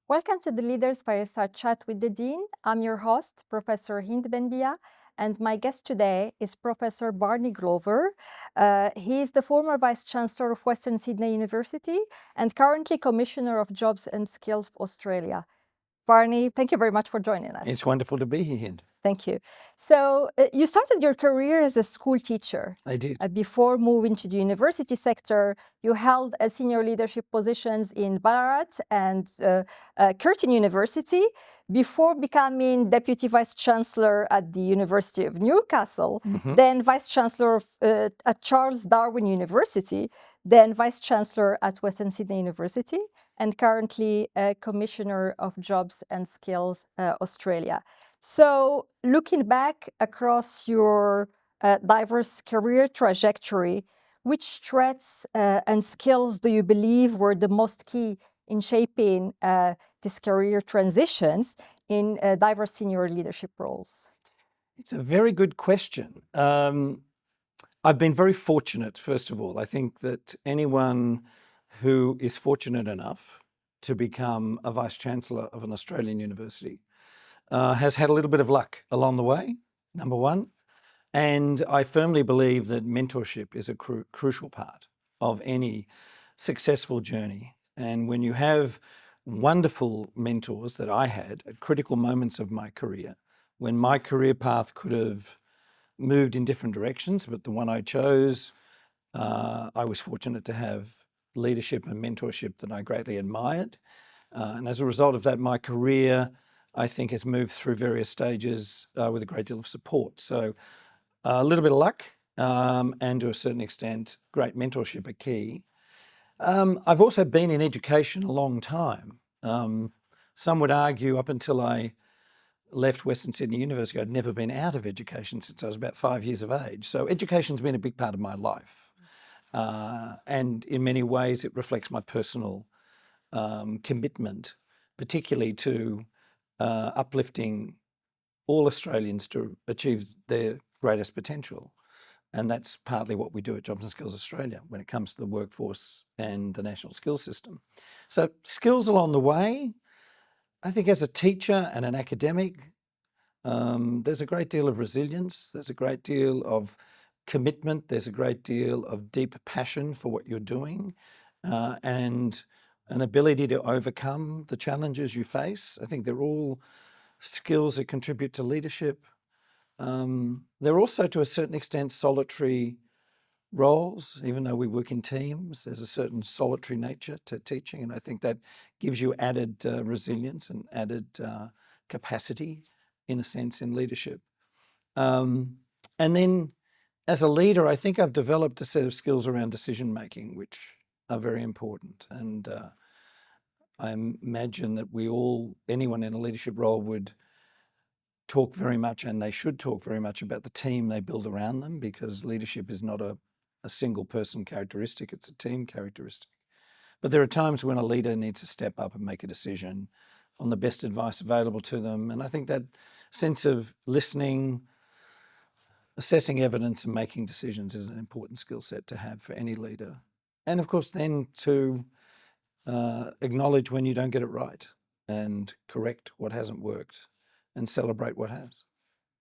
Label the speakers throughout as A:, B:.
A: Welcome to the Leaders Fireside Chat with the Dean. I'm your host, Professor Benbya, and my guest today is Professor Barney Glover. He is the former Vice Chancellor of Western Sydney University and currently Commissioner of Jobs and Skills Australia. Barney, thank you very much for joining us.
B: It's wonderful to be here, Hind.
A: Thank you. So you started your career as a school teacher.
B: I did.
A: Before moving to the university sector, you held senior leadership positions in Ballarat and Curtin University before becoming Deputy Vice Chancellor at the University of Newcastle, then Vice Chancellor at Charles Darwin University, then Vice Chancellor at Western Sydney University, and currently Commissioner of Jobs and Skills Australia. So looking back across your diverse career trajectory, which traits and skills do you believe were the most key in shaping these career transitions in diverse senior leadership roles?
B: It's a very good question. I've been very fortunate, first of all. I think that anyone who is fortunate enough to become a Vice Chancellor of an Australian university has had a little bit of luck along the way, number one. And I firmly believe that mentorship is a crucial part of any successful journey. And when you have wonderful mentors that I had at critical moments of my career, when my career path could have moved in different directions, but the one I chose, I was fortunate to have leadership and mentorship that I greatly admired. And as a result of that, my career, I think, has moved through various stages with a great deal of support. So a little bit of luck and to a certain extent, great mentorship are key. I've also been in education a long time. Some would argue up until I left Western Sydney University, I'd never been out of education since I was about 5 years of age. So education's been a big part of my life. And in many ways, it reflects my personal commitment, particularly to uplifting all Australians to achieve their greatest potential. And that's partly what we do at Jobs and Skills Australia when it comes to the workforce and the national skills system. So skills along the way, I think as a teacher and an academic, there's a great deal of resilience, there's a great deal of commitment, there's a great deal of deep passion for what you're doing, and an ability to overcome the challenges you face. I think they're all skills that contribute to leadership. They're also, to a certain extent, solitary roles. Even though we work in teams, there's a certain solitary nature to teaching, and I think that gives you added resilience and added capacity, in a sense, in leadership. And then as a leader, I think I've developed a set of skills around decision making, which are very important. And I imagine that anyone in a leadership role would talk very much, and they should talk very much about the team they build around them, because leadership is not a single person characteristic, it's a team characteristic. But there are times when a leader needs to step up and make a decision on the best advice available to them. And I think that sense of listening, assessing evidence and making decisions is an important skill set to have for any leader. And of course, then to acknowledge when you don't get it right and correct what hasn't worked and celebrate what has.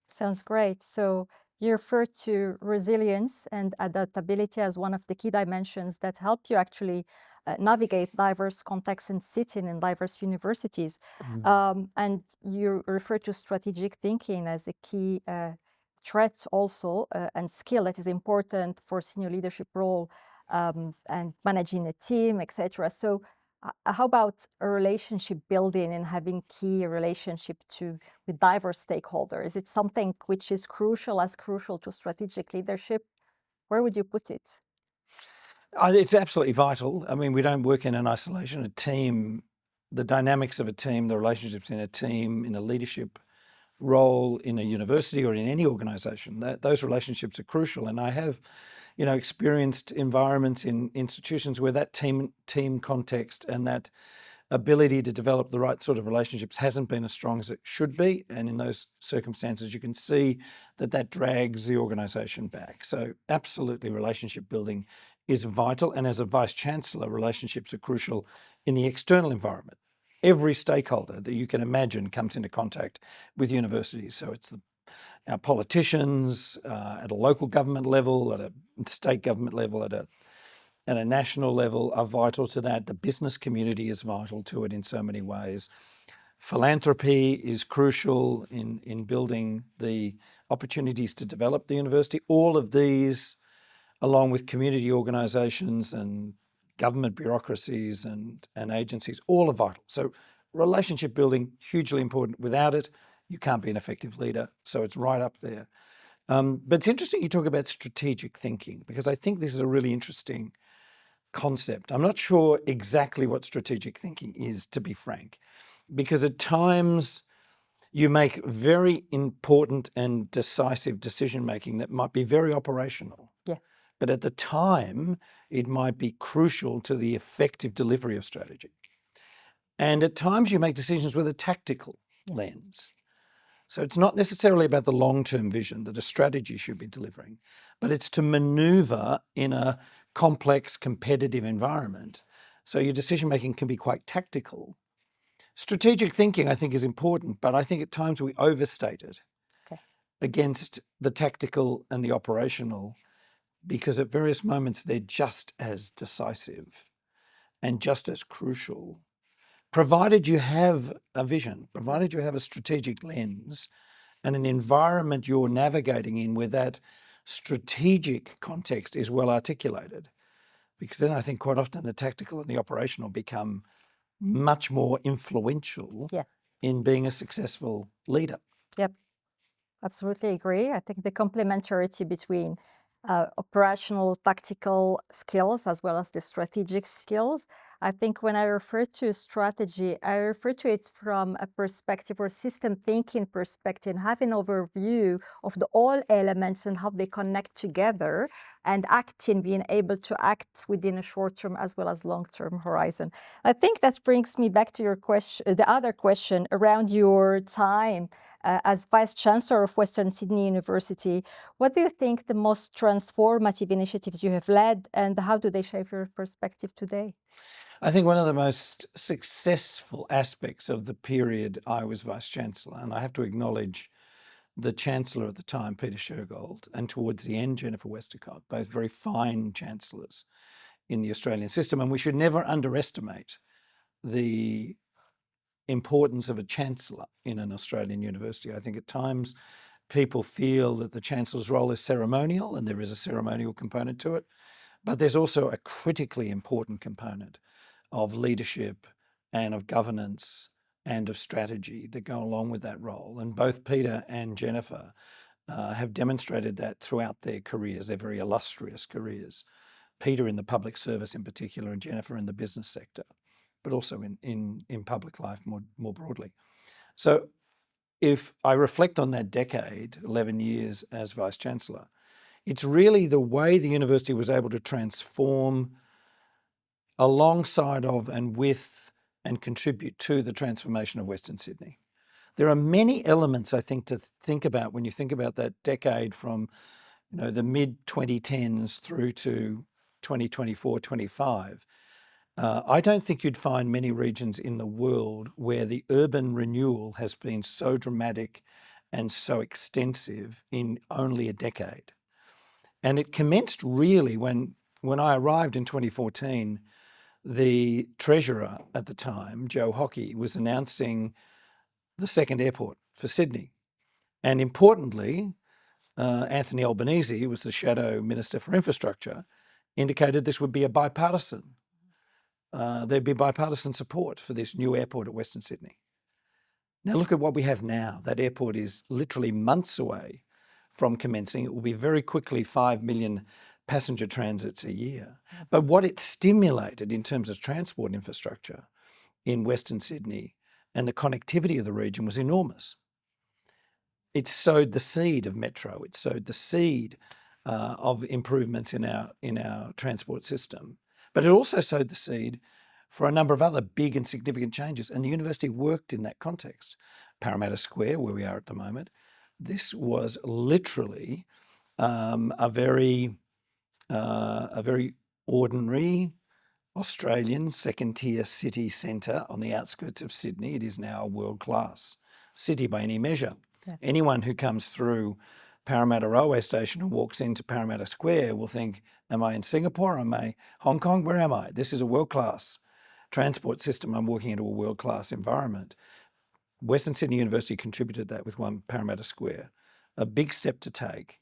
A: Sounds great. So you refer to resilience and adaptability as one of the key dimensions that help you actually navigate diverse contexts and sit in diverse universities. And you refer to strategic thinking as a key trait also and skill that is important for senior leadership role and managing a team, etc. So how about a relationship building and having key relationship with diverse stakeholders? Is it something which is as crucial to strategic leadership? Where would you put it?
B: It's absolutely vital. I mean, we don't work in an isolation. A team, the dynamics of a team, the relationships in a team, in a leadership role in a university or in any organization, those relationships are crucial. And I have, experienced environments in institutions where that team context and that ability to develop the right sort of relationships hasn't been as strong as it should be. And in those circumstances, you can see that drags the organization back. So absolutely, relationship building is vital. And as a vice chancellor, relationships are crucial in the external environment. every stakeholder that you can imagine comes into contact with universities. So it's our politicians at a local government level, at a state government level, at a national level are vital to that. The business community is vital to it in so many ways. Philanthropy is crucial in building the opportunities to develop the university. All of these, along with community organisations and government bureaucracies and agencies, all are vital. So relationship building, hugely important. Without it, you can't be an effective leader. So it's right up there. But it's interesting you talk about strategic thinking, because I think this is a really interesting concept. I'm not sure exactly what strategic thinking is, to be frank, because at times you make very important and decisive decision making that might be very operational.
A: Yeah.
B: But at the time, it might be crucial to the effective delivery of strategy. And at times you make decisions with a tactical lens. So it's not necessarily about the long-term vision that a strategy should be delivering, but it's to maneuver in a complex, competitive environment. So your decision-making can be quite tactical. Strategic thinking, I think, is important, but I think at times we overstate it against the tactical and the operational, because at various moments they're just as decisive and just as crucial, provided you have a vision, provided you have a strategic lens and an environment you're navigating in where that strategic context is well articulated. Because then I think quite often the tactical and the operational become much more influential in being a successful leader.
A: Yep, absolutely agree. I think the complementarity between operational, tactical skills as well as the strategic skills. I think when I refer to strategy, I refer to it from a perspective or system thinking perspective, having an overview of the all elements and how they connect together, and being able to act within a short-term as well as long-term horizon. I think that brings me back to your question, the other question around your time as Vice Chancellor of Western Sydney University. What do you think the most transformative initiatives you have led, and how do they shape your perspective today?
B: I think one of the most successful aspects of the period I was Vice-Chancellor, and I have to acknowledge the Chancellor at the time, Peter Shergold, and towards the end, Jennifer Westacott, both very fine chancellors in the Australian system, and we should never underestimate the importance of a chancellor in an Australian university. I think at times people feel that the chancellor's role is ceremonial, and there is a ceremonial component to it, but there's also a critically important component of leadership and of governance and of strategy that go along with that role. And both Peter and Jennifer have demonstrated that throughout their careers, their very illustrious careers. Peter in the public service in particular, and Jennifer in the business sector, but also in public life more broadly. So if I reflect on that decade, 11 years as Vice-Chancellor, it's really the way the university was able to transform alongside of and with and contribute to the transformation of Western Sydney. There are many elements, I think, to think about when you think about that decade from the mid-2010s through to 2024, 25. I don't think you'd find many regions in the world where the urban renewal has been so dramatic and so extensive in only a decade. And it commenced really when I arrived in 2014, the Treasurer at the time, Joe Hockey, was announcing the second airport for Sydney. And importantly, Anthony Albanese, who was the Shadow Minister for Infrastructure, indicated this would be a bipartisan. There'd be bipartisan support for this new airport at Western Sydney. Now look at what we have now. That airport is literally months away from commencing. It will be very quickly 5 million passenger transits a year. But what it stimulated in terms of transport infrastructure in Western Sydney and the connectivity of the region was enormous. It sowed the seed of metro. It sowed the seed of improvements in our transport system. But it also sowed the seed for a number of other big and significant changes. And the university worked in that context. Parramatta Square, where we are at the moment, this was literally a very ordinary, Australian second-tier city centre on the outskirts of Sydney. It is now a world-class city by any measure.
A: Yeah.
B: Anyone who comes through Parramatta Railway Station and walks into Parramatta Square will think, am I in Singapore? Am I Hong Kong? Where am I? This is a world-class transport system. I'm walking into a world-class environment. Western Sydney University contributed that with One Parramatta Square. A big step to take.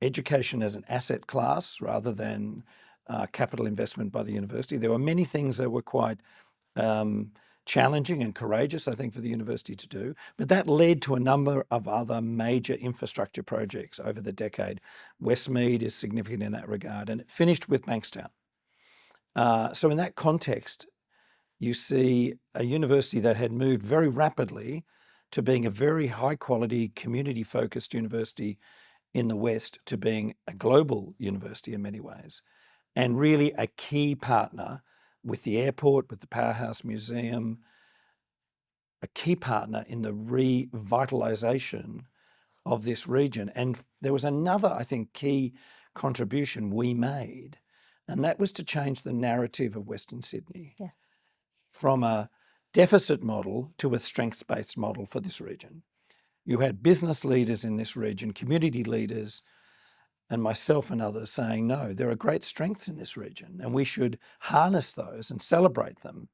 B: Education as an asset class rather than capital investment by the university. There were many things that were quite challenging and courageous, I think, for the university to do, but that led to a number of other major infrastructure projects over the decade. Westmead is significant in that regard, and it finished with Bankstown. So in that context, you see a university that had moved very rapidly to being a very high quality, community-focused university in the West to being a global university in many ways, and really a key partner with the airport, with the Powerhouse Museum, a key partner in the revitalisation of this region. And there was another, I think, key contribution we made, and that was to change the narrative of Western Sydney.
A: Yeah.
B: From a deficit model to a strengths-based model for this region. You had business leaders in this region, community leaders, and myself and others saying, no, there are great strengths in this region and we should harness those and celebrate them.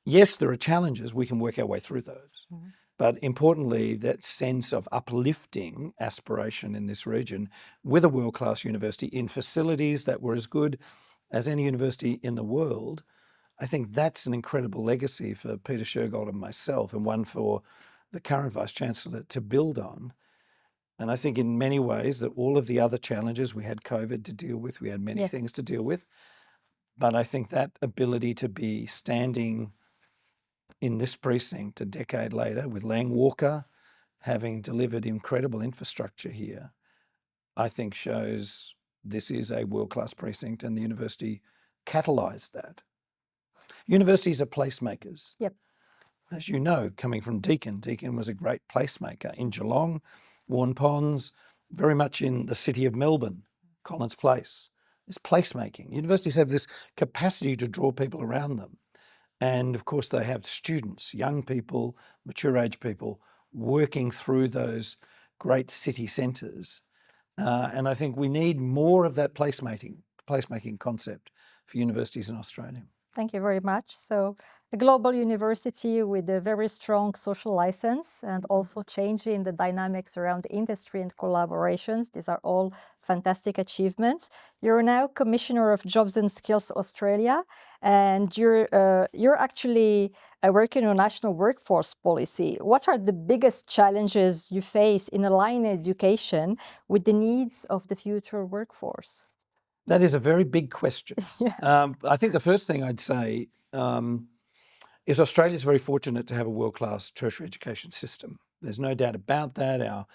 B: Yes, there are challenges, we can work our way through those. Mm-hmm. But importantly, that sense of uplifting aspiration in this region with a world-class university in facilities that were as good as any university in the world, I think that's an incredible legacy for Peter Shergold and myself, and one for the current Vice-Chancellor to build on. And I think in many ways that all of the other challenges, we had COVID to deal with, we had many things to deal with, but I think that ability to be standing in this precinct a decade later with Lang Walker having delivered incredible infrastructure here, I think shows this is a world-class precinct and the university catalysed that. Universities are placemakers.
A: Yep.
B: As you know, coming from Deakin was a great placemaker in Geelong, Warren Ponds, very much in the city of Melbourne, Collins Place. It's placemaking. Universities have this capacity to draw people around them. And of course, they have students, young people, mature age people, working through those great city centres. And I think we need more of that placemaking concept for universities in Australia.
A: Thank you very much. So a global university with a very strong social license and also changing the dynamics around industry and collaborations. These are all fantastic achievements. You're now Commissioner of Jobs and Skills Australia, and you're actually working on national workforce policy. What are the biggest challenges you face in aligning education with the needs of the future workforce?
B: That is a very big question.
A: Yeah.
B: I think the first thing I'd say is Australia's very fortunate to have a world-class tertiary education system. There's no doubt about that. Our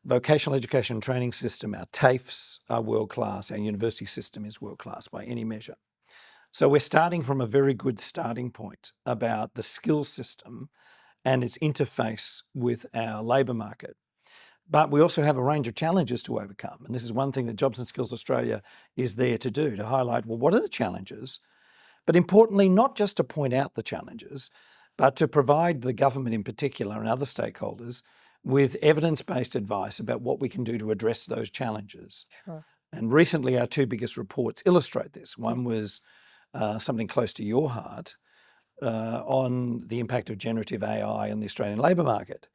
B: vocational education and training system, our TAFEs are world-class. Our university system is world-class by any measure. So we're starting from a very good starting point about the skills system and its interface with our labour market. But we also have a range of challenges to overcome. And this is one thing that Jobs and Skills Australia is there to do, to highlight, well, what are the challenges? But importantly, not just to point out the challenges, but to provide the government in particular and other stakeholders with evidence-based advice about what we can do to address those challenges.
A: Sure.
B: And recently, our two biggest reports illustrate this. One was something close to your heart on the impact of generative AI on the Australian labour market.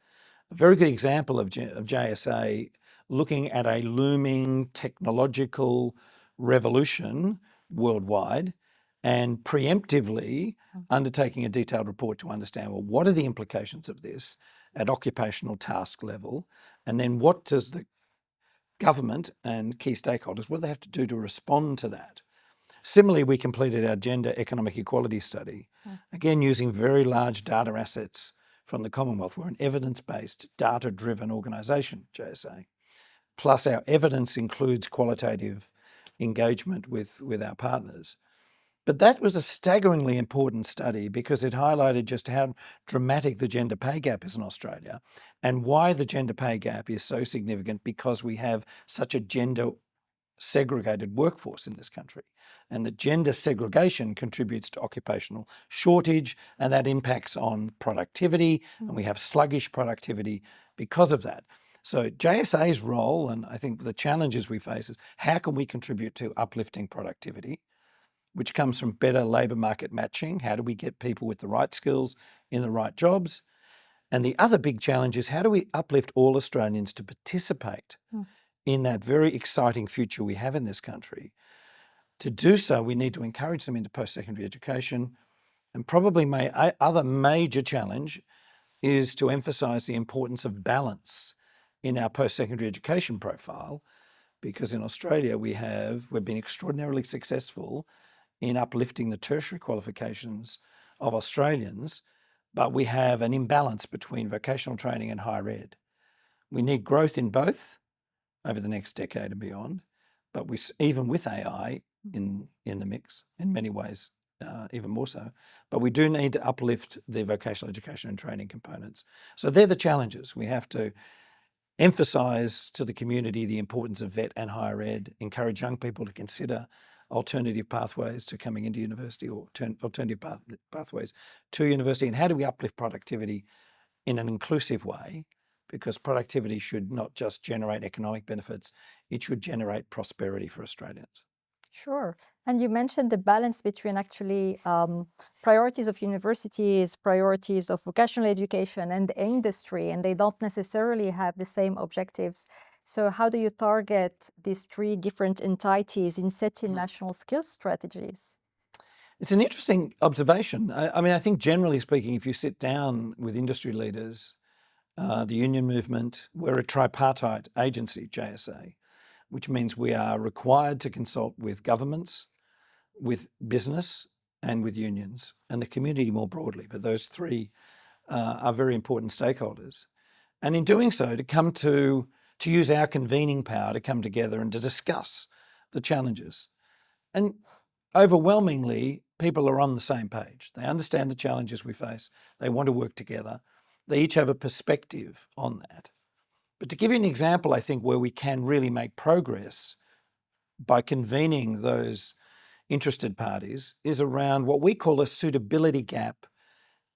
B: A very good example of JSA looking at a looming technological revolution worldwide and preemptively undertaking a detailed report to understand, well, what are the implications of this at occupational task level? And then what does the government and key stakeholders, what do they have to do to respond to that? Similarly, we completed our gender economic equality study, again, using very large data assets from the Commonwealth. We're an evidence-based, data-driven organisation, JSA. Plus our evidence includes qualitative engagement with our partners. But that was a staggeringly important study because it highlighted just how dramatic the gender pay gap is in Australia and why the gender pay gap is so significant, because we have such a gender segregated workforce in this country, and that gender segregation contributes to occupational shortage, and that impacts on productivity, and we have sluggish productivity because of that. So JSA's role, and I think the challenges we face, is how can we contribute to uplifting productivity, which comes from better labour market matching? How do we get people with the right skills in the right jobs? And the other big challenge is how do we uplift all Australians to participate in that very exciting future we have in this country? To do so, we need to encourage them into post-secondary education. And probably other major challenge is to emphasise the importance of balance in our post-secondary education profile, because in Australia we've been extraordinarily successful in uplifting the tertiary qualifications of Australians, but we have an imbalance between vocational training and higher ed. We need growth in both over the next decade and beyond, but even with AI in the mix, in many ways, even more so, but we do need to uplift the vocational education and training components. So they're the challenges. We have to emphasise to the community the importance of vet and higher ed, encourage young people to consider alternative pathways to coming into university, or alternative pathways to university, and how do we uplift productivity in an inclusive way, because productivity should not just generate economic benefits, it should generate prosperity for Australians.
A: Sure. And you mentioned the balance between actually priorities of universities, priorities of vocational education and the industry, and they don't necessarily have the same objectives. So how do you target these three different entities in setting national skills strategies?
B: It's an interesting observation. I mean, I think generally speaking, if you sit down with industry leaders, the union movement, we're a tripartite agency, JSA, which means we are required to consult with governments, with business, and with unions, and the community more broadly. But those three are very important stakeholders. And in doing so, to use our convening power to come together and to discuss the challenges. And overwhelmingly, people are on the same page. They understand the challenges we face. They want to work together. They each have a perspective on that. But to give you an example, I think, where we can really make progress by convening those interested parties is around what we call a suitability gap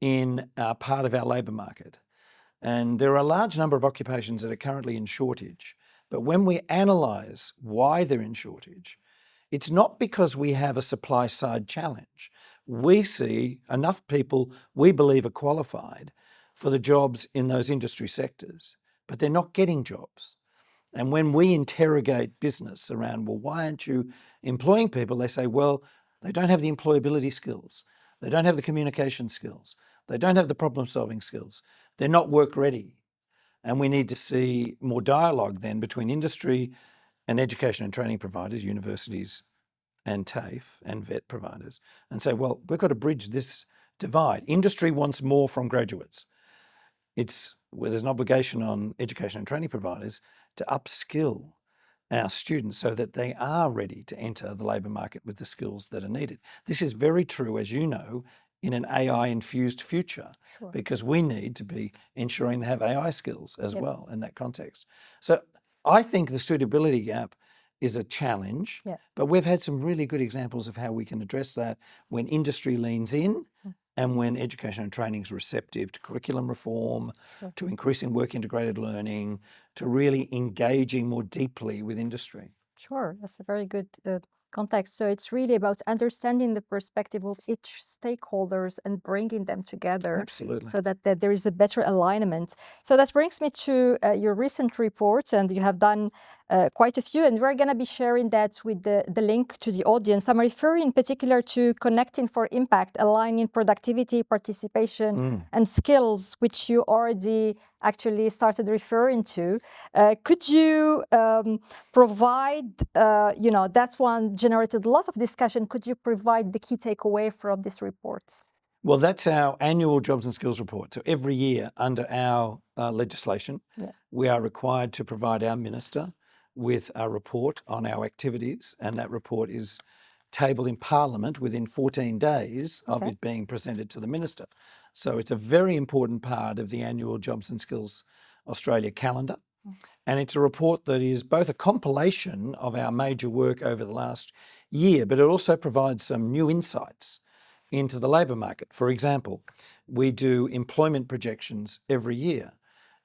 B: in part of our labour market. And there are a large number of occupations that are currently in shortage. But when we analyse why they're in shortage, it's not because we have a supply side challenge. We see enough people we believe are qualified for the jobs in those industry sectors, but they're not getting jobs. And when we interrogate business around, well, why aren't you employing people? They say, well, they don't have the employability skills. They don't have the communication skills. They don't have the problem-solving skills. They're not work ready. And we need to see more dialogue then between industry and education and training providers, universities and TAFE and vet providers, and say, well, we've got to bridge this divide. Industry wants more from graduates. There's an obligation on education and training providers to upskill our students so that they are ready to enter the labour market with the skills that are needed. This is very true, as you know, in an AI-infused future,
A: Sure.
B: because we need to be ensuring they have AI skills as well in that context. So I think the suitability gap is a challenge, but we've had some really good examples of how we can address that when industry leans in and when education and training is receptive to curriculum reform, to increasing work integrated learning, to really engaging more deeply with industry.
A: Sure, that's a very good context. So it's really about understanding the perspective of each stakeholders and bringing them together.
B: Absolutely.
A: So that there is a better alignment. So that brings me to your recent report, and you have done quite a few, and we're going to be sharing that with the link to the audience. I'm referring in particular to Connecting for Impact, aligning productivity, participation, and skills, which you already actually started referring to. Could you provide, that's one generated a lot of discussion. Could you provide the key takeaway from this report?
B: Well, that's our annual Jobs and Skills report. So every year under our legislation, we are required to provide our minister with a report on our activities, and that report is tabled in Parliament within 14 days of it being presented to the minister. So it's a very important part of the annual Jobs and Skills Australia calendar. And it's a report that is both a compilation of our major work over the last year, but it also provides some new insights into the labour market. For example, we do employment projections every year,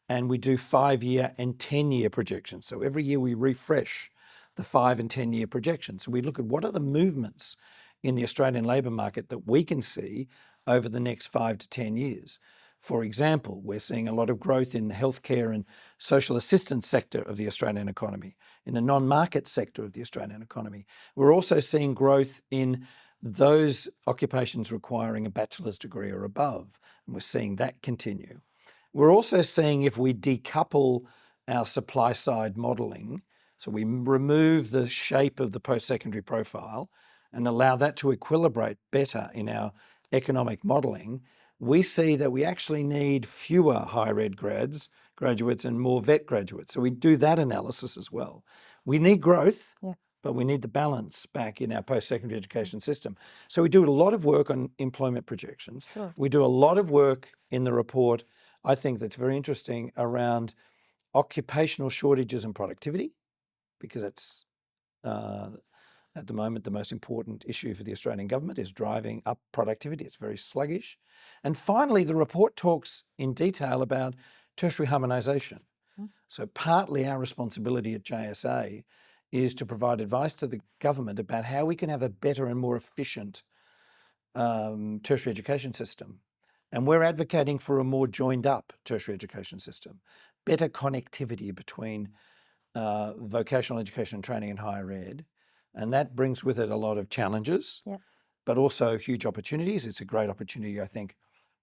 B: and we do 5-year and 10-year projections. So every year we refresh the 5 and 10-year projections. So we look at what are the movements in the Australian labour market that we can see over the next 5 to 10 years. For example, we're seeing a lot of growth in the healthcare and social assistance sector of the Australian economy, in the non-market sector of the Australian economy. We're also seeing growth in those occupations requiring a bachelor's degree or above, and we're seeing that continue. We're also seeing if we decouple our supply side modelling, so we remove the shape of the post-secondary profile and allow that to equilibrate better in our economic modelling, we see that we actually need fewer higher ed graduates and more vet graduates. So we do that analysis as well. We need growth, but we need the balance back in our post-secondary education system. So we do a lot of work on employment projections.
A: Sure.
B: We do a lot of work in the report, I think that's very interesting, around occupational shortages and productivity, because that's at the moment the most important issue for the Australian government is driving up productivity. It's very sluggish. And finally, the report talks in detail about tertiary harmonisation. So partly our responsibility at JSA is to provide advice to the government about how we can have a better and more efficient tertiary education system. And we're advocating for a more joined up tertiary education system, better connectivity between vocational education and training and higher ed. And that brings with it a lot of challenges, but also huge opportunities. It's a great opportunity, I think,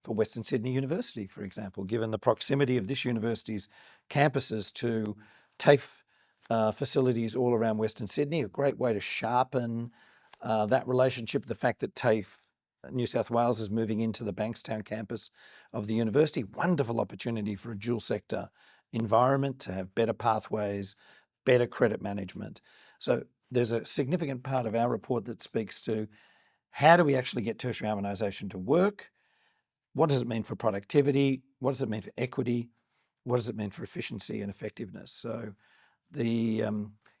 B: for Western Sydney University, for example, given the proximity of this university's campuses to TAFE facilities all around Western Sydney, a great way to sharpen that relationship. The fact that TAFE New South Wales is moving into the Bankstown campus of the university, wonderful opportunity for a dual sector environment to have better pathways, better credit management. So there's a significant part of our report that speaks to how do we actually get tertiary harmonisation to work? What does it mean for productivity? What does it mean for equity? What does it mean for efficiency and effectiveness? So the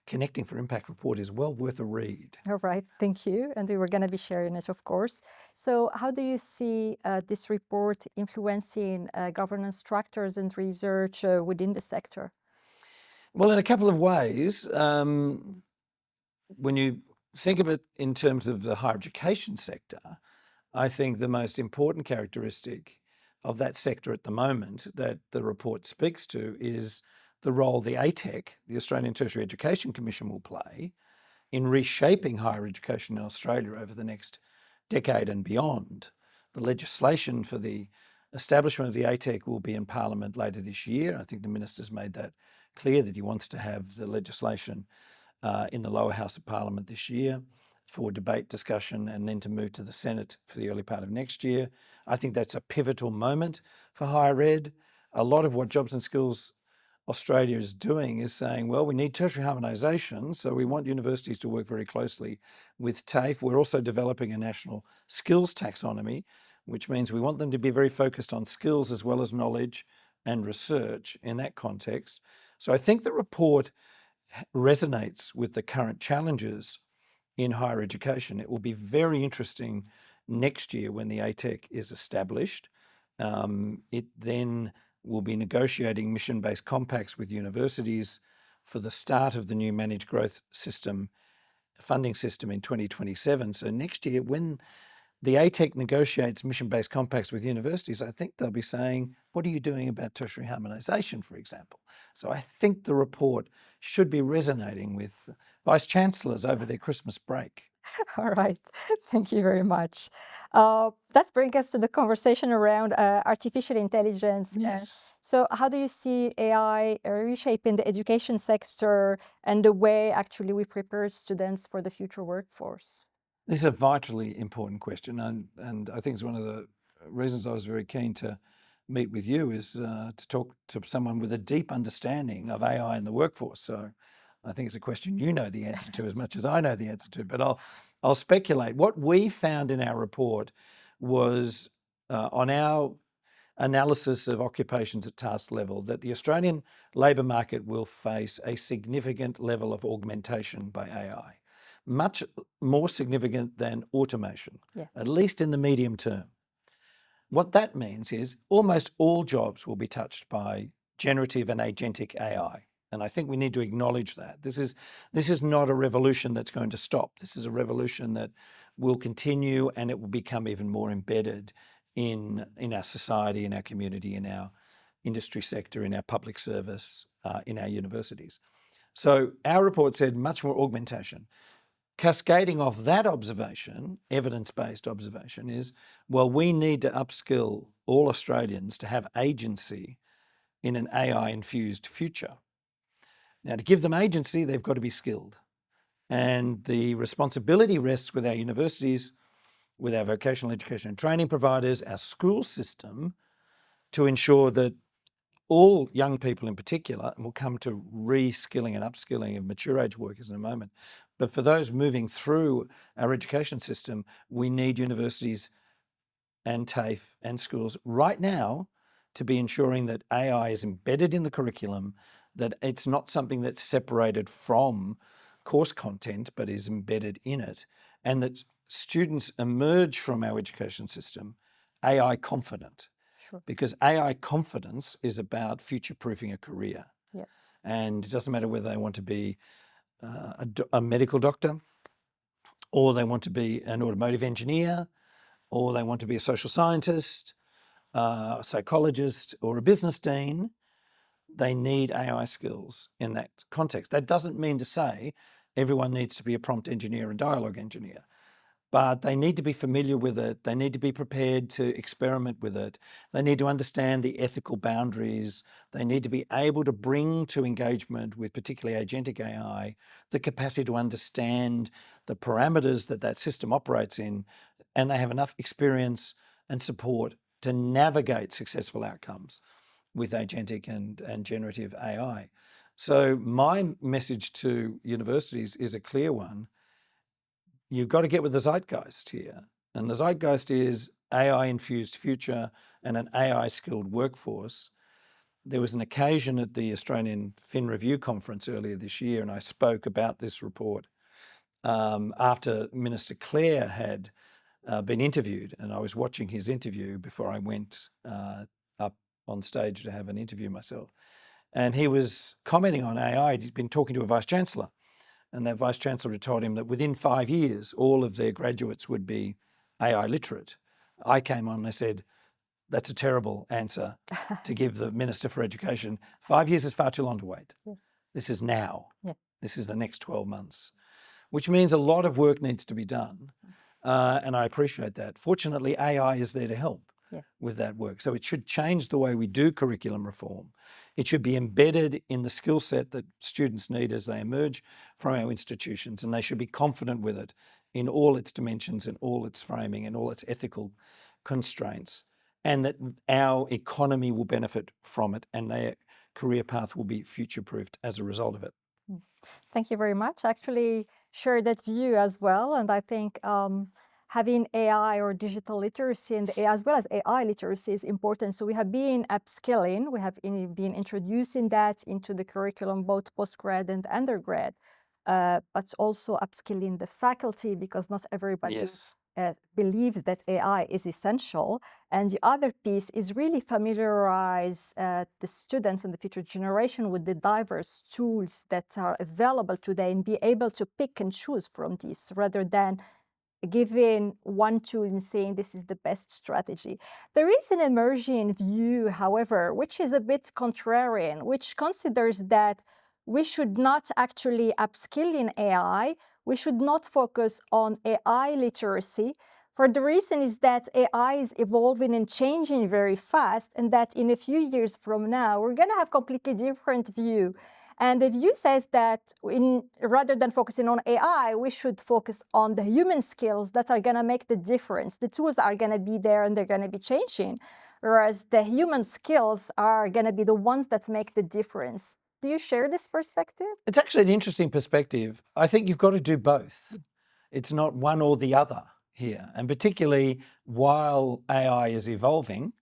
B: Connecting for Impact report is well worth a read.
A: All right, thank you. And we were going to be sharing it, of course. So how do you see this report influencing governance structures and research within the sector?
B: Well, in a couple of ways. When you think of it in terms of the higher education sector, I think the most important characteristic of that sector at the moment that the report speaks to is the role the ATEC, the Australian Tertiary Education Commission, will play in reshaping higher education in Australia over the next decade and beyond. The legislation for the establishment of the ATEC will be in Parliament later this year. I think the Minister's made that clear that he wants to have the legislation in the lower house of Parliament this year for debate, discussion, and then to move to the Senate for the early part of next year. I think that's a pivotal moment for higher ed. A lot of what Jobs and Skills Australia is doing is saying, well, we need tertiary harmonisation, so we want universities to work very closely with TAFE. We're also developing a national skills taxonomy, which means we want them to be very focused on skills as well as knowledge and research in that context. So I think the report resonates with the current challenges in higher education. It will be very interesting next year when the ATEC is established. It then will be negotiating mission-based compacts with universities for the start of the new managed growth system, funding system in 2027. So next year, when the ATEC negotiates mission-based compacts with universities, I think they'll be saying, what are you doing about tertiary harmonisation, for example? So I think the report should be resonating with Vice-Chancellors over their Christmas break.
A: All right, thank you very much. That brings us to the conversation around artificial intelligence.
B: Yes.
A: So how do you see AI reshaping the education sector and the way actually we prepare students for the future workforce?
B: This is a vitally important question, and I think it's one of the reasons I was very keen to meet with you is to talk to someone with a deep understanding of AI in the workforce. So I think it's a question you know the answer to as much as I know the answer to, but I'll speculate. What we found in our report was on our analysis of occupations at task level that the Australian labour market will face a significant level of augmentation by AI, much more significant than automation, at least in the medium term. What that means is almost all jobs will be touched by generative and agentic AI. And I think we need to acknowledge that. This is not a revolution that's going to stop. This is a revolution that will continue, and it will become even more embedded in our society, in our community, in our industry sector, in our public service, in our universities. So our report said much more augmentation. Cascading off that observation, evidence-based observation, is, well, we need to upskill all Australians to have agency in an AI-infused future. Now, to give them agency, they've got to be skilled. And the responsibility rests with our universities, with our vocational education and training providers, our school system, to ensure that all young people in particular, and we'll come to reskilling and upskilling of mature age workers in a moment, but for those moving through our education system, we need universities and TAFE and schools right now to be ensuring that AI is embedded in the curriculum, that it's not something that's separated from course content, but is embedded in it, and that students emerge from our education system AI confident.
A: Sure.
B: Because AI confidence is about future-proofing a career.
A: Yeah.
B: And it doesn't matter whether they want to be a medical doctor, or they want to be an automotive engineer, or they want to be a social scientist, a psychologist, or a business dean. They need AI skills in that context. That doesn't mean to say everyone needs to be a prompt engineer and dialogue engineer, but they need to be familiar with it. They need to be prepared to experiment with it. They need to understand the ethical boundaries. They need to be able to bring to engagement with particularly agentic AI the capacity to understand the parameters that that system operates in, and they have enough experience and support to navigate successful outcomes with agentic and generative AI. So my message to universities is a clear one. You've got to get with the zeitgeist here. And the zeitgeist is AI-infused future and an AI-skilled workforce. There was an occasion at the Australian Fin Review conference earlier this year, and I spoke about this report after Minister Clare had been interviewed, and I was watching his interview before I went up on stage to have an interview myself. And he was commenting on AI. He'd been talking to a Vice-Chancellor, and that Vice-Chancellor had told him that within 5 years, all of their graduates would be AI literate. I came on and I said, that's a terrible answer to give the Minister for Education. 5 years is far too long to wait.
A: Yeah.
B: This is now.
A: Yeah.
B: This is the next 12 months, which means a lot of work needs to be done. And I appreciate that. Fortunately, AI is there to help with that work. So it should change the way we do curriculum reform. It should be embedded in the skill set that students need as they emerge from our institutions, and they should be confident with it in all its dimensions and all its framing and all its ethical constraints, and that our economy will benefit from it and their career path will be future-proofed as a result of it.
A: Thank you very much. I actually share that view as well. And I think having AI or digital literacy and as well as AI literacy is important. So we have been upskilling, we have been introducing that into the curriculum, both postgrad and undergrad, but also upskilling the faculty because not everybody believes that AI is essential. And the other piece is really familiarize the students and the future generation with the diverse tools that are available today and be able to pick and choose from these rather than giving one tool and saying this is the best strategy. There is an emerging view, however, which is a bit contrarian, which considers that we should not actually upskill in AI. We should not focus on AI literacy. For the reason is that AI is evolving and changing very fast, and that in a few years from now, we're going to have completely different view. And the view says that rather than focusing on AI, we should focus on the human skills that are going to make the difference. The tools are going to be there and they're going to be changing, whereas the human skills are going to be the ones that make the difference. Do you share this perspective?
B: It's actually an interesting perspective. I think you've got to do both. It's not one or the other here. And particularly while AI is evolving,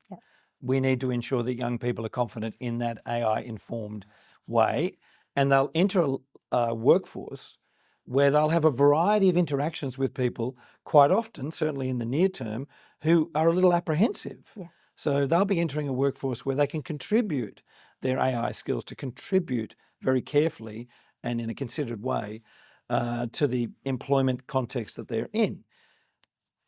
B: we need to ensure that young people are confident in that AI-informed way, and they'll enter a workforce where they'll have a variety of interactions with people quite often, certainly in the near term, who are a little apprehensive.
A: Yeah.
B: So they'll be entering a workforce where they can contribute their AI skills to contribute very carefully and in a considered way to the employment context that they're in.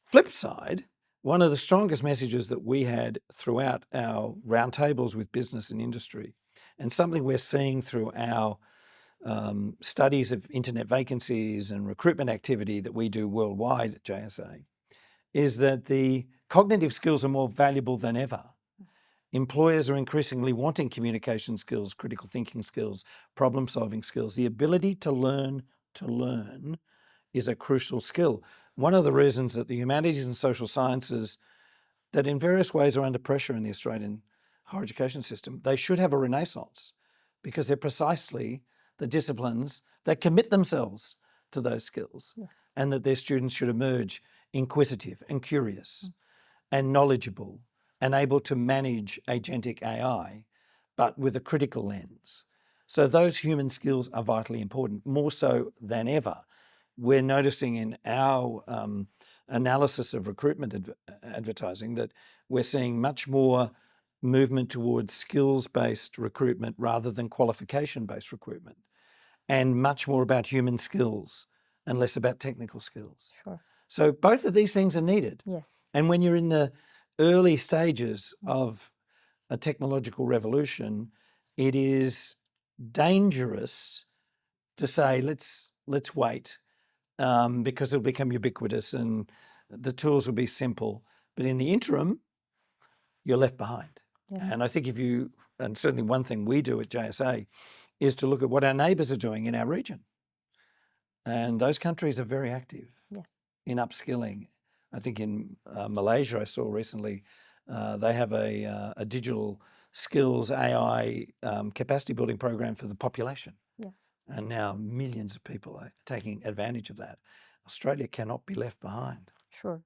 B: Flip side, one of the strongest messages that we had throughout our roundtables with business and industry, and something we're seeing through our studies of internet vacancies and recruitment activity that we do worldwide at JSA, is that the cognitive skills are more valuable than ever. Employers are increasingly wanting communication skills, critical thinking skills, problem-solving skills. The ability to learn is a crucial skill. One of the reasons that the humanities and social sciences, that in various ways are under pressure in the Australian higher education system, they should have a renaissance, because they're precisely the disciplines that commit themselves to those skills, and that their students should emerge inquisitive and curious and knowledgeable and able to manage agentic AI, but with a critical lens. So those human skills are vitally important, more so than ever. We're noticing in our analysis of recruitment advertising that we're seeing much more movement towards skills-based recruitment rather than qualification-based recruitment, and much more about human skills and less about technical skills.
A: Sure.
B: So both of these things are needed.
A: Yeah.
B: And when you're in the early stages of a technological revolution, it is dangerous to say, let's wait, because it'll become ubiquitous and the tools will be simple. But in the interim, you're left behind.
A: Yeah.
B: And I think and certainly one thing we do at JSA is to look at what our neighbours are doing in our region. And those countries are very active in upskilling. I think in Malaysia, I saw recently, they have a digital skills AI capacity building program for the population.
A: Yeah.
B: And now millions of people are taking advantage of that. Australia cannot be left behind.
A: Sure.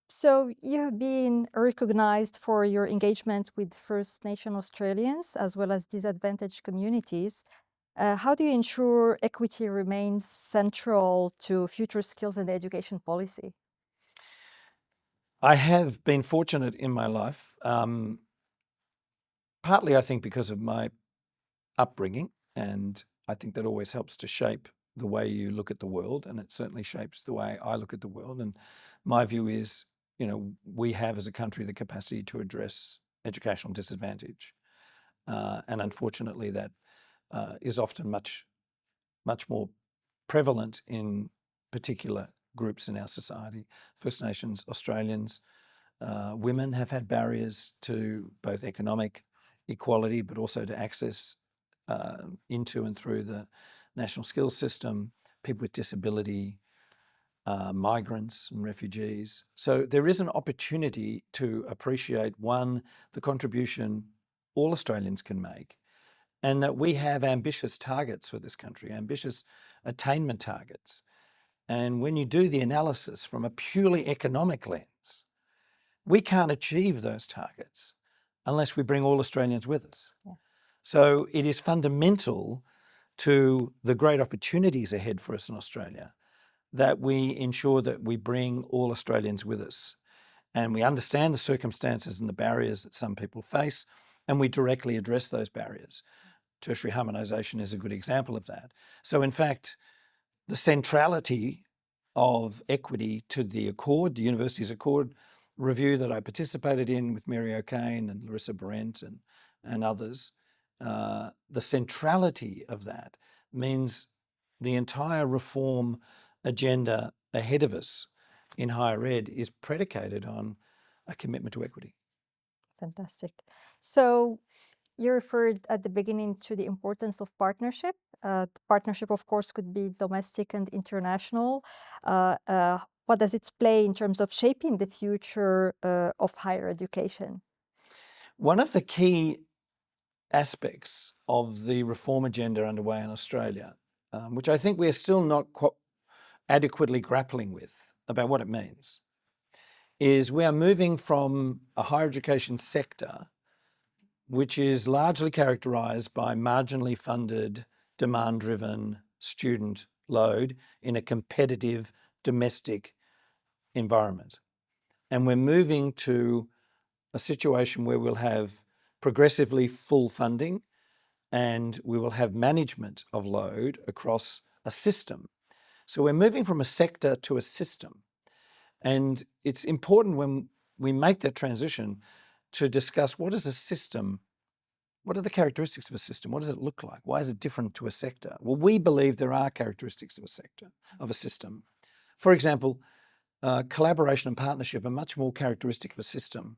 A: So you have been recognized for your engagement with First Nation Australians as well as disadvantaged communities. How do you ensure equity remains central to future skills and education policy?
B: I have been fortunate in my life, partly I think because of my upbringing, and I think that always helps to shape the way you look at the world, and it certainly shapes the way I look at the world. And my view is, we have as a country the capacity to address educational disadvantage. And unfortunately that is often much more prevalent in particular groups in our society. First Nations Australians, women have had barriers to both economic equality, but also to access into and through the national skills system, people with disability, migrants and refugees. So there is an opportunity to appreciate, one, the contribution all Australians can make, and that we have ambitious targets for this country, ambitious attainment targets. And when you do the analysis from a purely economic lens, we can't achieve those targets unless we bring all Australians with us. Yeah. So it is fundamental to the great opportunities ahead for us in Australia that we ensure that we bring all Australians with us, and we understand the circumstances and the barriers that some people face, and we directly address those barriers. Tertiary harmonisation is a good example of that. So in fact, the centrality of equity to the Accord, the University's Accord review that I participated in with Mary O'Kane and Larissa Berent and others, the centrality of that means the entire reform agenda ahead of us in higher ed is predicated on a commitment to equity.
A: Fantastic. So you referred at the beginning to the importance of partnership. Partnership, of course, could be domestic and international. What does it play in terms of shaping the future of higher education?
B: One of the key aspects of the reform agenda underway in Australia, which I think we're still not adequately grappling with about what it means, is we are moving from a higher education sector which is largely characterised by marginally funded, demand-driven student load in a competitive domestic environment. And we're moving to a situation where we'll have progressively full funding and we will have management of load across a system. So we're moving from a sector to a system. And it's important when we make that transition to discuss what is a system, what are the characteristics of a system, what does it look like, why is it different to a sector? Well, we believe there are characteristics of a sector, of a system. For example, collaboration and partnership are much more characteristic of a system.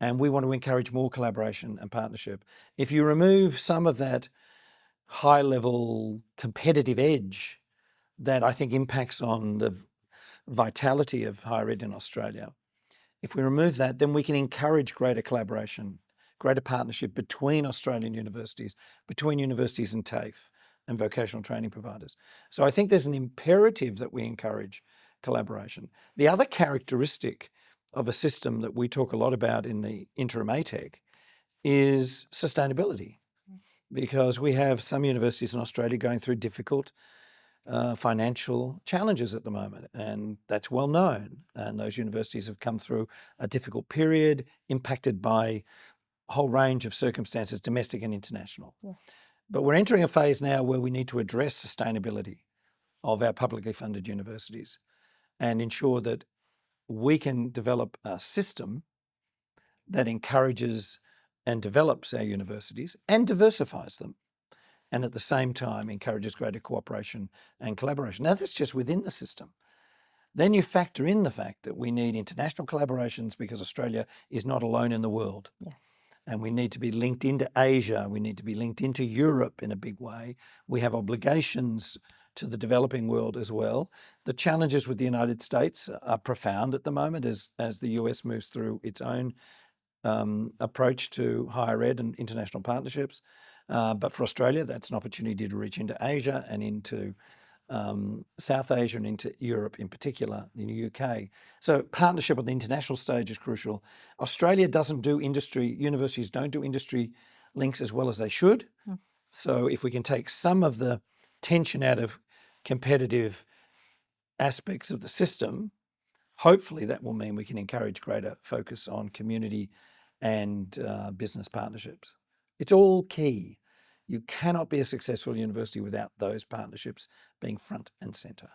B: And we want to encourage more collaboration and partnership. If you remove some of that high-level competitive edge that I think impacts on the vitality of higher ed in Australia, if we remove that, then we can encourage greater collaboration, greater partnership between Australian universities, between universities and TAFE and vocational training providers. So I think there's an imperative that we encourage collaboration. The other characteristic of a system that we talk a lot about in the interim ATEC is sustainability, because we have some universities in Australia going through difficult financial challenges at the moment, and that's well known. And those universities have come through a difficult period impacted by a whole range of circumstances, domestic and international.
A: Yeah.
B: But we're entering a phase now where we need to address sustainability of our publicly funded universities and ensure that we can develop a system that encourages and develops our universities and diversifies them, and at the same time encourages greater cooperation and collaboration. Now, that's just within the system. Then you factor in the fact that we need international collaborations because Australia is not alone in the world.
A: Yeah.
B: And we need to be linked into Asia. We need to be linked into Europe in a big way. We have obligations to the developing world as well. The challenges with the United States are profound at the moment as the US moves through its own approach to higher ed and international partnerships. But for Australia, that's an opportunity to reach into Asia and into South Asia and into Europe in particular, in the UK. So partnership on the international stage is crucial. Australia doesn't do industry, universities don't do industry links as well as they should. So if we can take some of the tension out of competitive aspects of the system, hopefully that will mean we can encourage greater focus on community and business partnerships. It's all key. You cannot be a successful university without those partnerships being front and centre.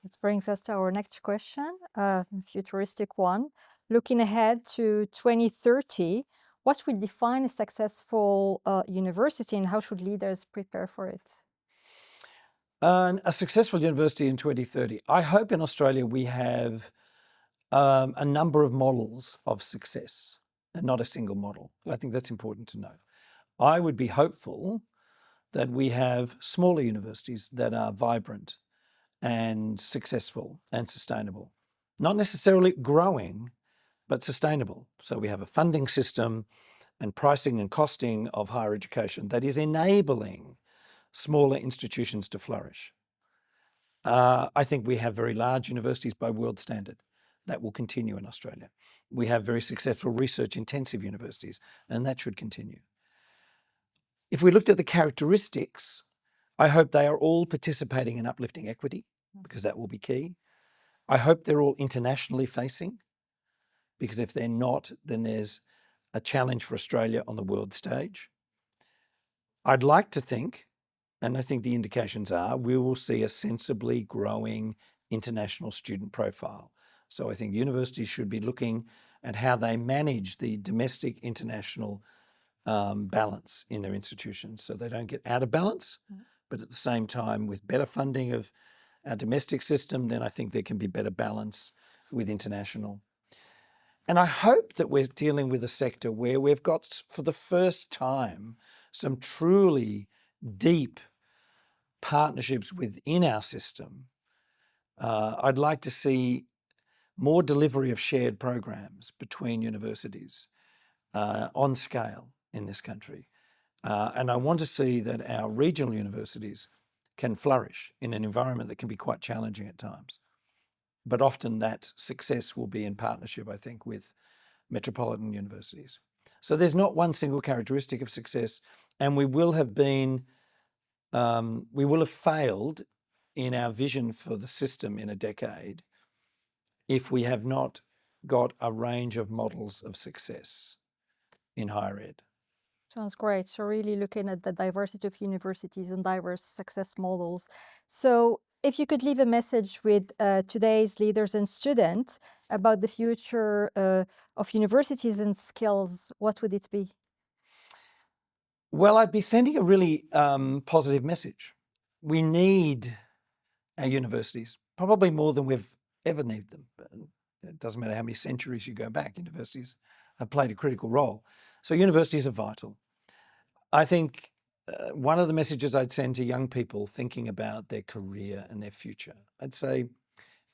A: This brings us to our next question, a futuristic one. Looking ahead to 2030, what will define a successful university and how should leaders prepare for it?
B: A successful university in 2030. I hope in Australia we have a number of models of success and not a single model. I think that's important to know. I would be hopeful that we have smaller universities that are vibrant and successful and sustainable. Not necessarily growing, but sustainable. So we have a funding system and pricing and costing of higher education that is enabling smaller institutions to flourish. I think we have very large universities by world standard. That will continue in Australia. We have very successful research-intensive universities, and that should continue. If we looked at the characteristics, I hope they are all participating in uplifting equity, because that will be key. I hope they're all internationally facing, because if they're not, then there's a challenge for Australia on the world stage. I'd like to think, and I think the indications are, we will see a sensibly growing international student profile. So I think universities should be looking at how they manage the domestic international balance in their institutions so they don't get out of balance, but at the same time with better funding of our domestic system, then I think there can be better balance with international. And I hope that we're dealing with a sector where we've got, for the first time, some truly deep partnerships within our system. I'd like to see more delivery of shared programs between universities on scale in this country. And I want to see that our regional universities can flourish in an environment that can be quite challenging at times. But often that success will be in partnership, I think, with metropolitan universities. So there's not one single characteristic of success, and we will have failed in our vision for the system in a decade if we have not got a range of models of success in higher ed.
A: Sounds great. So really looking at the diversity of universities and diverse success models. So if you could leave a message with today's leaders and students about the future of universities and skills, what would it be?
B: Well, I'd be sending a really positive message. We need our universities, probably more than we've ever needed them. It doesn't matter how many centuries you go back, universities have played a critical role. So universities are vital. I think one of the messages I'd send to young people thinking about their career and their future, I'd say,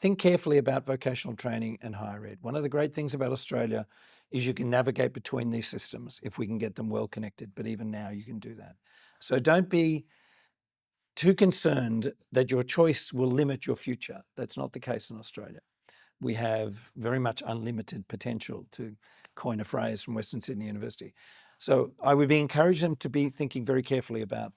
B: think carefully about vocational training and higher ed. One of the great things about Australia is you can navigate between these systems if we can get them well connected, but even now you can do that. So don't be too concerned that your choice will limit your future. That's not the case in Australia. We have very much unlimited potential, to coin a phrase from Western Sydney University. So I would be encouraging them to be thinking very carefully about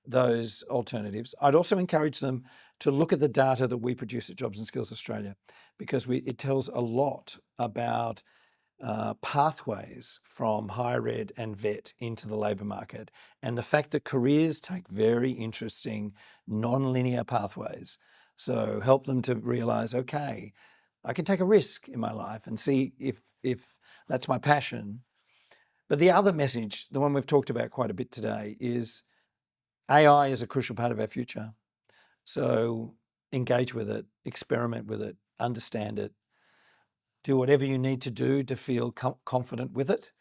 B: those alternatives. I'd also encourage them to look at the data that we produce at Jobs and Skills Australia, because it tells a lot about pathways from higher ed and vet into the labour market, and the fact that careers take very interesting non-linear pathways. So help them to realise, okay, I can take a risk in my life and see if that's my passion. But the other message, the one we've talked about quite a bit today, is AI is a crucial part of our future. So engage with it, experiment with it, understand it, do whatever you need to do to feel confident with it,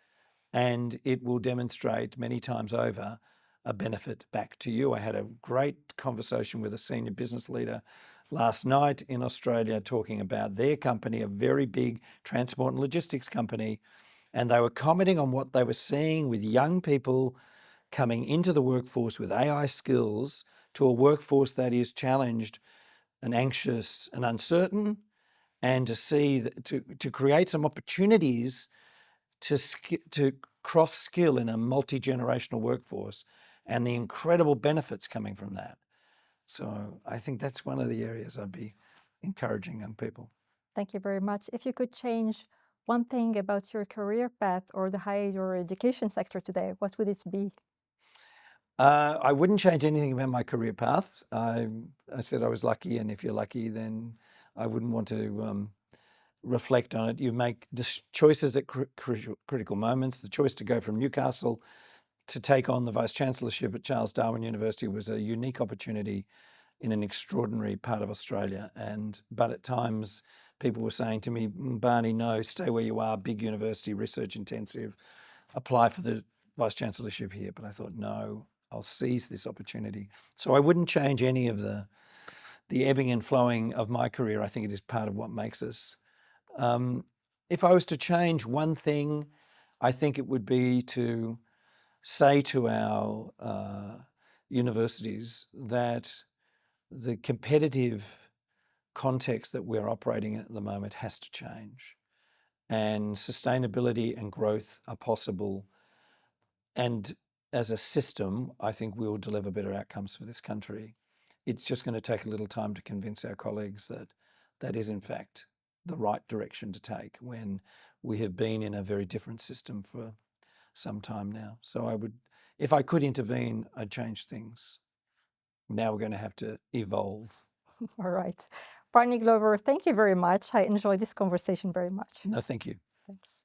B: and it will demonstrate many times over a benefit back to you. I had a great conversation with a senior business leader last night in Australia talking about their company, a very big transport and logistics company, and they were commenting on what they were seeing with young people coming into the workforce with AI skills to a workforce that is challenged and anxious and uncertain, and to create some opportunities to cross skill in a multi-generational workforce, and the incredible benefits coming from that. So I think that's one of the areas I'd be encouraging young people.
A: Thank you very much. If you could change one thing about your career path or the higher education sector today, what would it be?
B: I wouldn't change anything about my career path. I said I was lucky, and if you're lucky, then I wouldn't want to reflect on it. You make choices at critical moments. The choice to go from Newcastle to take on the Vice Chancellorship at Charles Darwin University was a unique opportunity in an extraordinary part of Australia. But at times people were saying to me, Barney, no, stay where you are, big university, research intensive, apply for the Vice Chancellorship here. But I thought, no, I'll seize this opportunity. So I wouldn't change any of the ebbing and flowing of my career. I think it is part of what makes us. If I was to change one thing, I think it would be to say to our universities that the competitive context that we're operating in at the moment has to change, and sustainability and growth are possible. And as a system, I think we will deliver better outcomes for this country. It's just going to take a little time to convince our colleagues that that is in fact the right direction to take, when we have been in a very different system for some time now. So if I could intervene, I'd change things. Now we're going to have to evolve.
A: All right. Barney Glover, thank you very much. I enjoyed this conversation very much.
B: No, thank you.
A: Thanks.